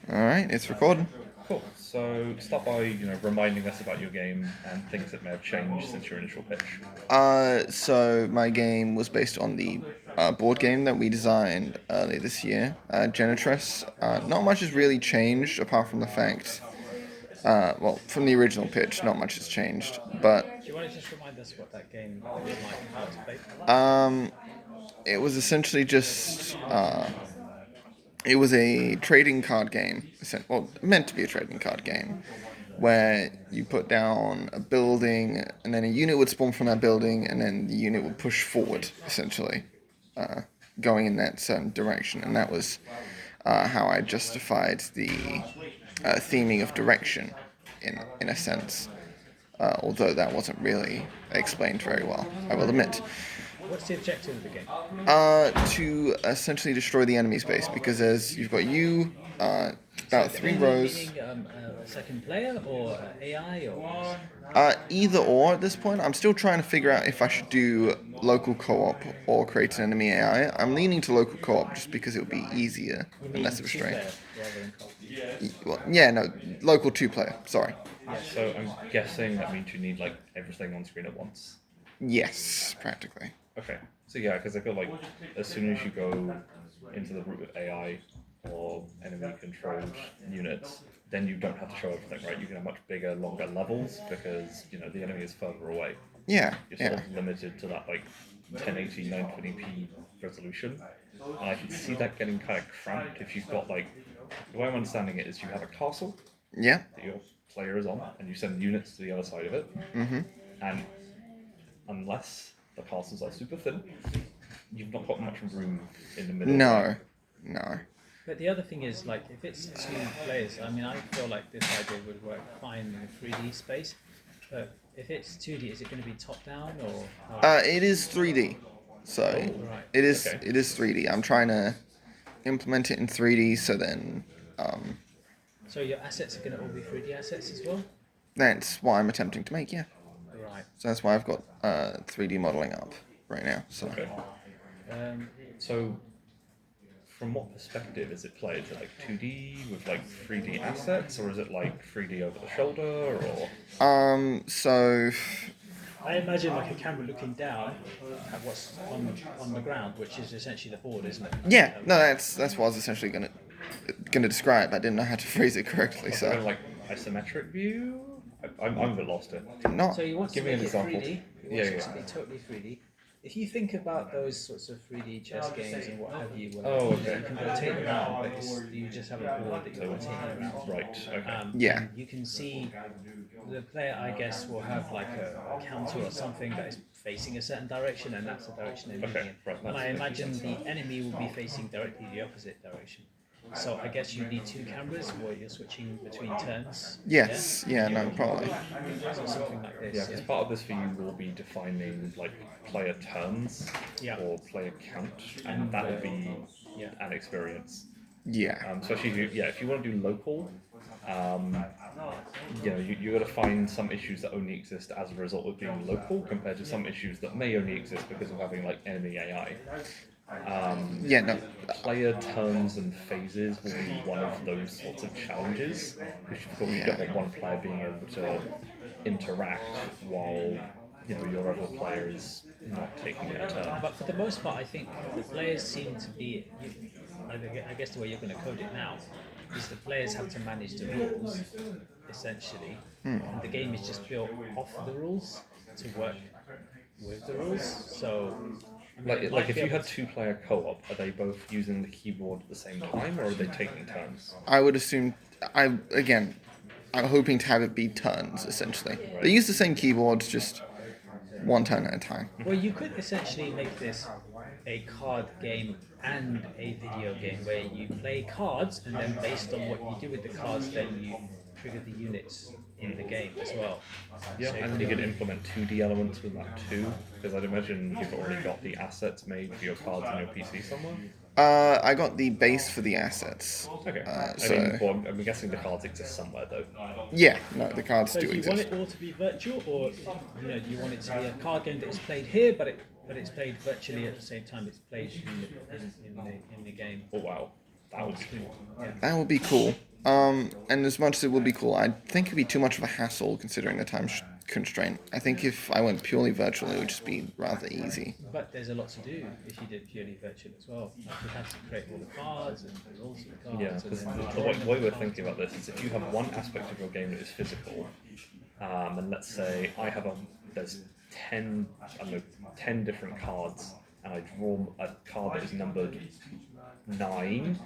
All right, it's recording. Cool. So start by reminding us about your game and things that may have changed since your initial pitch. So my game was based on the board game that we designed earlier this year, Genetress. Not much has really changed apart from the fact, from the original pitch, not much has changed. But Do you want to just remind us what that game was like, how it's played? it was essentially just it was a trading card game. Well, meant to be a trading card game, where you put down a building, and then a unit would spawn from that building, and then the unit would push forward, essentially, going in that certain direction. And that was how I justified the theming of direction, in a sense. Although that wasn't really explained very well, I will admit. What's the objective of the game? To essentially destroy the enemy space, because as you've got about three rows. Meaning a second player or AI or? Either or at this point. I'm still trying to figure out if I should do local co-op or create an enemy AI. I'm leaning to local co-op just because it would be easier and less of a strain. Rather than co-op? Well, yeah, no, local two-player. Sorry. So I'm guessing that means you need like everything on screen at once. Yes, practically. Okay. So yeah, because I feel like as soon as you go into the route of AI or enemy-controlled units, then you don't have to show everything, right? You can have much bigger, longer levels because the enemy is further away. Yeah, You're sort yeah. of limited to that like 1080, 920p resolution, and I can see that getting kind of cramped if you've got like the way I'm understanding it is you have a castle Yeah. that your player is on, and you send units to the other side of it, and unless the castles are super thin, you've not got much room in the middle. No. No. But the other thing is, like, if it's two players, I mean, I feel like this idea would work fine in a 3D space. But if it's 2D, is it going to be top-down or? It is 3D. So right. it is Okay. it is 3D. I'm trying to implement it in 3D, so then So your assets are going to all be 3D assets as well? that's what I'm attempting to make. Yeah. Right. So that's why I've got 3D modeling up right now. So Okay. So, from what perspective is it played? Is it like 2D with like 3D assets, or is it like 3D over the shoulder, or? so I imagine like a camera looking down at what's on the ground, which is essentially the board, isn't it? yeah, no, that's what I was essentially gonna describe. I didn't know how to phrase it correctly. Kind So of like isometric view? I'm a bit lost here. not. So you want Give to me make an it example. 3D. You want Yeah, it yeah. to be totally 3D. If you think about those sorts of 3D chess games and what have you, where Oh, okay. you can rotate around, but you just have a board that you're rotating around. Right. Okay. Yeah. And you can see the player, I guess, will have like a counter or something that is facing a certain direction, and that's the direction they're moving Okay, in. right, And that's I making imagine sense. the enemy will be facing directly the opposite direction. So I guess you need two cameras where you're switching between turns. Yes. Yeah. No. Probably. So something like this. Yeah, because part of this for you will be defining like player turns Yeah. or player count, and that will be Yeah. an experience. Yeah. Especially if you want to do local, you got to find some issues that only exist as a result of being local, compared to some issues that may only exist because of having like enemy AI. Yeah. No. Player turns and phases will be one of those sorts of challenges, which of course you don't want one player being able to interact while your other player is not taking their turn. But for the most part, I think the players seem to be. I guess the way you're going to code it now is the players have to manage the rules, essentially, and the game is just built off the rules to work with the rules. So, Like if you had two-player co-op, are they both using the keyboard at the same time, or are they taking turns? I would assume. I'm hoping to have it be turns essentially. They use the same keyboards, just one turn at a time. well, you could essentially make this a card game and a video game where you play cards, and then based on what you do with the cards, then you trigger the units in the game as well. Yeah, So and you could implement 2D elements with that too, because I'd imagine you've already got the assets made for your cards on your PC somewhere. I got the base for the assets. Okay. So- I'm guessing the cards exist somewhere though. Yeah, no, the cards So do do you want exist. it all to be virtual, or do you want it to be a card game that is played here, but it's played virtually at the same time it's played in the game? Oh wow, that would be cool. Yeah. That would be cool. And as much as it would be cool, I think it'd be too much of a hassle considering the time constraint. I think if I went purely virtual, it would just be rather easy. But there's a lot to do if you did purely virtual as well. Like you have to create all the cards and the rules of the cards. Yeah, and because then the way we're thinking about this is if you have one aspect of your game that is physical, and let's say there's 10, I don't know, 10 different cards, and I draw a card that is numbered 9,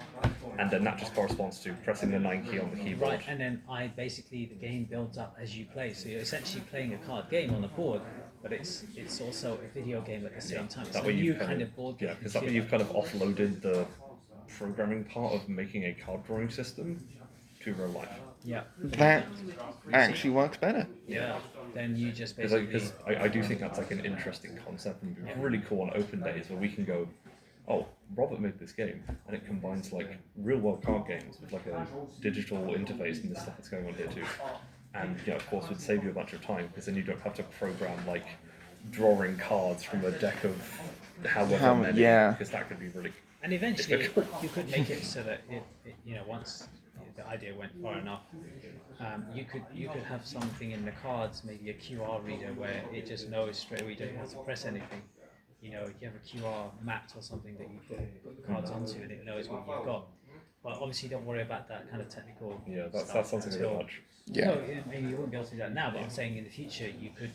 and then that just corresponds to pressing the 9 key on the keyboard. Right, and then the game builds up as you play. So you're essentially playing a card game on the board, but it's also a video game at the same time. It's That a way new you've kind of board game. Yeah, because that way you've kind of offloaded the programming part of making a card drawing system to real life. Yeah. That actually works better. Yeah. Then you just basically. Because I do think that's like an interesting concept and it'd be really cool on open days where we can go, oh, Robert made this game, and it combines like real world card games with like a digital interface and the stuff that's going on here too. And of course, would save you a bunch of time because then you don't have to program like drawing cards from a deck of however many. Yeah. Because that could be really. And eventually, you could make it so that once the idea went far enough, you could have something in the cards, maybe a QR reader where it just knows straight away. You don't have to press anything. You have a QR mat or something that you put the cards onto, and it knows what you've got. But obviously, don't worry about that kind of technical. Yeah, that stuff sounds like a bit until- much. Yeah. No, maybe you wouldn't be able to do that now, but I'm saying in the future you could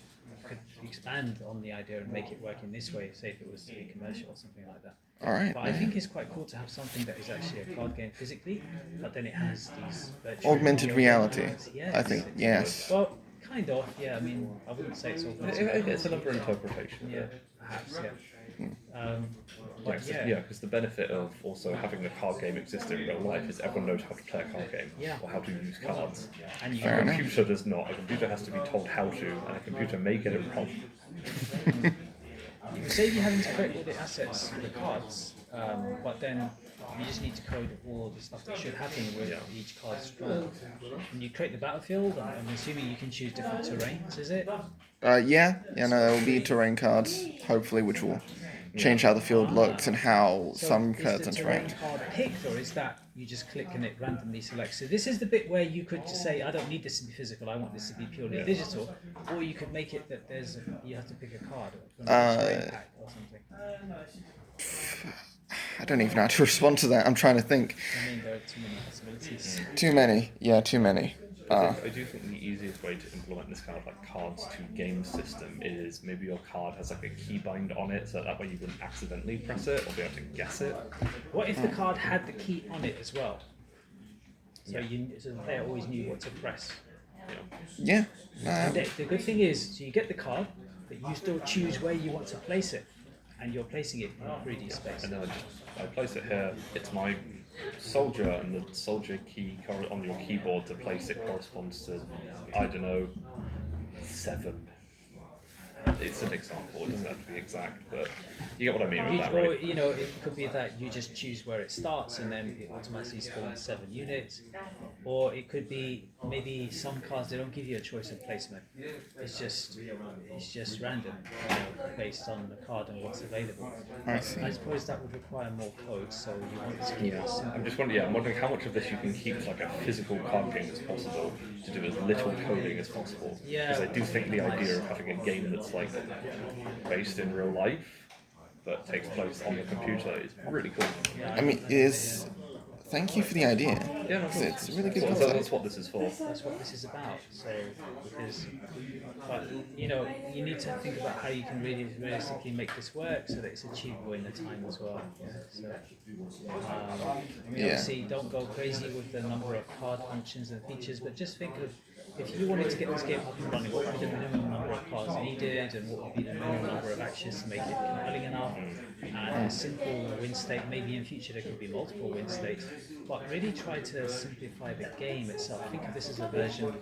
expand on the idea and make it work in this way. Say if it was to be commercial or something like that. All right. But I think it's quite cool to have something that is actually a card game physically, but then it has these virtual Augmented reality. Yes. I think yes. Well, kind of. Yeah. I mean, I wouldn't say it's augmented. It's another interpretation. Yeah, perhaps. Yeah. Hmm. But Yeah, because the benefit of also having the card game exist in real life is everyone knows how to play a card game Yeah. or how to use cards. And you Fair A enough. computer does not. A computer has to be told how to, and a computer may get it wrong. You save you having to create all the assets for the cards, but then you just need to code all the stuff that should happen with each card's drawn. When you create the battlefield, I'm assuming you can choose different terrains, is it? Yeah. No, there will be terrain cards, hopefully, which will change how the field looks and how some cards is the terrain interact. card picked, or is that you just click and it randomly selects? So this is the bit where you could just say, I don't need this to be physical, I want this to be purely digital, or you could make it that you have to pick a card from a terrain pack or something. I don't even know how to respond to that. I'm trying to think. I mean, there are too many possibilities. Too many. Yeah, too many. I do think the easiest way to implement this kind of like cards to game system is maybe your card has like a keybind on it, so that way you wouldn't accidentally press it or be able to guess it. What if the card had the key on it as well? So so the player always knew what to press. Yeah. And the good thing is, so you get the card, but you still choose where you want to place it, and you're placing it in 3D space. And then I place it here. It's my soldier, and the soldier key on your keyboard to place it corresponds to, I don't know, 7. It's an example. It doesn't have to be exact, but you get what I mean with that, Or right? it could be that you just choose where it starts and then it automatically spawns 7 units. Or it could be maybe some cards they don't give you a choice of placement. It's just random, based on the card and what's available. I see. I suppose that would require more code, so you want to keep it simple. I'm just wondering, I'm wondering how much of this you can keep as like a physical card game as possible to do as little coding as possible. Yeah. Because I do think the idea of having a game that's like based in real life but takes place on the computer is really cool. I mean, thank you for the idea. Yeah, no, 'Cause it's a really good So concept. that's what this is for. That's what this is about. So, because, but you need to think about how you can really realistically make this work so that it's achievable in the time as well. So, obviously, don't go crazy with the number of card functions and features, but just think of if you wanted to get this game up and running, what would be the minimum number of cards needed, and what would be the minimum number of actions to make it compelling enough, and a simple win state. Maybe in future there could be multiple win states, but really try to simplify the game itself. Think of this as a version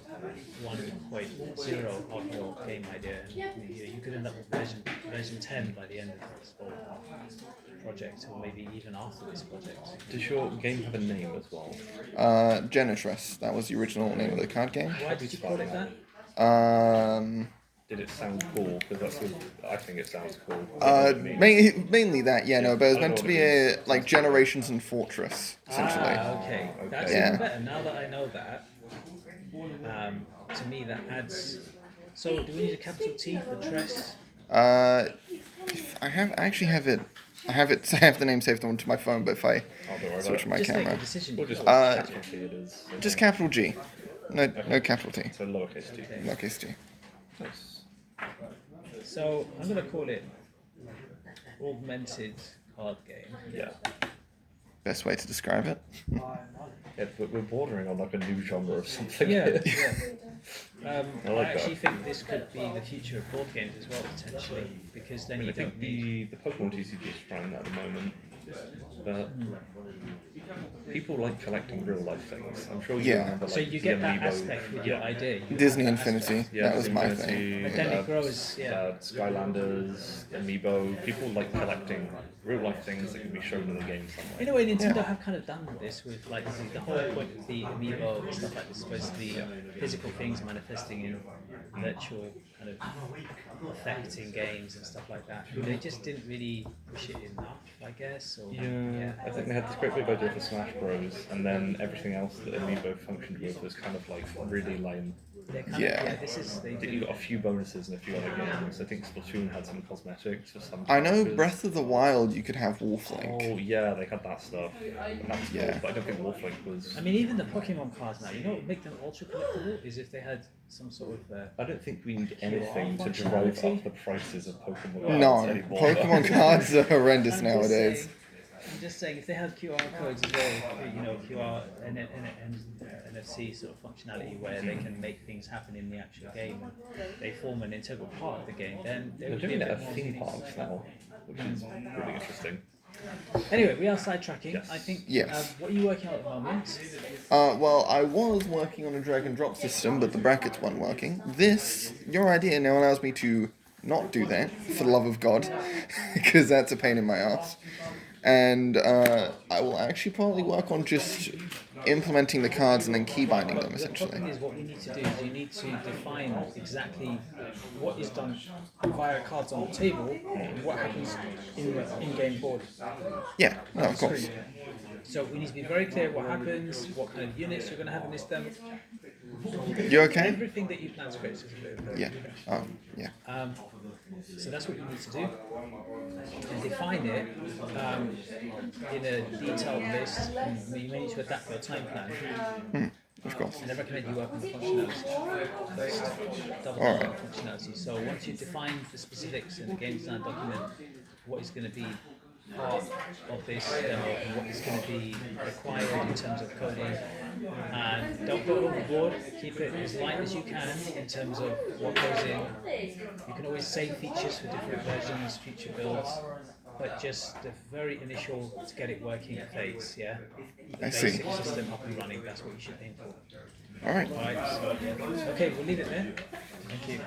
1.0 of your game idea, and you could end up with version 10 by the end of this whole project, or maybe even after this project. Does your game have a name as well? Genetress. That was the original name of the card game. Why did you call it that? did it sound cool? Because that's what I think it sounds cool. Mainly that, yeah, no, but it was I don't meant to know be what it a like Generations and Fortress, essentially. Okay, that's Yeah. even better. Now that I know that, to me that adds. So, do we need a capital T for Tress? I actually have it. I have it. I have the name saved onto my phone, but if I Oh, don't worry switch about my Just make camera, a decision. We'll just Uh, capital T it is. just capital G, no capital T, So lowercase t. lowercase t. Nice. So I'm gonna call it augmented card game. Yeah. Best way to describe it. Yeah, but we're bordering on like a new genre of something. Yeah, here. yeah. I I like actually that. think this could be the future of board games as well, potentially, because then I you think don't need. the Pokemon TCG is trying that at the moment, but people like collecting real life things. I'm sure you Yeah. remember like So you the get that Amiibo. aspect with your idea. You Disney have that Infinity. aspect. That was Disney my Infinity, thing. But then it grows, yeah. Skylanders, Amiibo. People like collecting real life things that can be shown in a game somewhere. In a way, Nintendo have kind of done this with like the whole point of the amiibo and stuff like this, supposed to be physical things manifesting in virtual kind of affecting games and stuff like that. They just didn't really push it enough, I guess. Or, Yeah, I think they had this great big idea for Smash Bros, and then everything else that Amiibo functioned with was kind of like really lame. they're kind Yeah. Of, yeah. This is they You do. got a few bonuses and a few other games. I think Splatoon had some cosmetics for some. I know characters. Breath of the Wild. You could have Wolflink. Oh yeah, they had that stuff. And that was Yeah. cool, but I don't think Wolflink was. I mean, even the Pokemon cards now. You know what would make them ultra collectible is if they had some sort of. I don't think we need anything to drive functionality? up the prices of Pokemon No, cards anymore. Pokemon cards are horrendous I'm nowadays. I'm just saying, if they had QR codes as well, you know, QR and NFC sort of functionality where they can make things happen in the actual game, and they form an integral part of the game, then they They're would be doing a it bit at more theme meaningful. parks now, which is really interesting. Anyway, we are sidetracking. Yes. I think. Yes. What are you working on at the moment? Well, I was working on a drag and drop system, but the brackets weren't working. Your idea now allows me to not do that, for the love of God, because that's a pain in my ass. And I will actually probably work on just implementing the cards and then key binding them, The problem essentially. is, what we need to do is you need to define exactly what is done via cards on the table and what happens in the in-game board. Yeah, no, of course. Screen. So we need to be very clear what happens, what kind of units you're going to have in this demo. You okay? Everything that you plan scripts is a bit of a Yeah. Yeah. So that's what you need to do. And define it in a detailed list. And you may need to adapt your time plan. Of course. And I recommend you work on the functionality first. Double check on functionality. So once you define the specifics in the game design document, what is going to be part of this demo and what is going to be required in terms of coding, and don't go overboard, keep it as light as you can in terms of what goes in. You can always save features for different versions, future builds, but just the very initial to get it working phase, yeah? The I see. basic system up and running, that's what you should aim for. All right. Alright, so, okay, we'll leave it there. Thank you.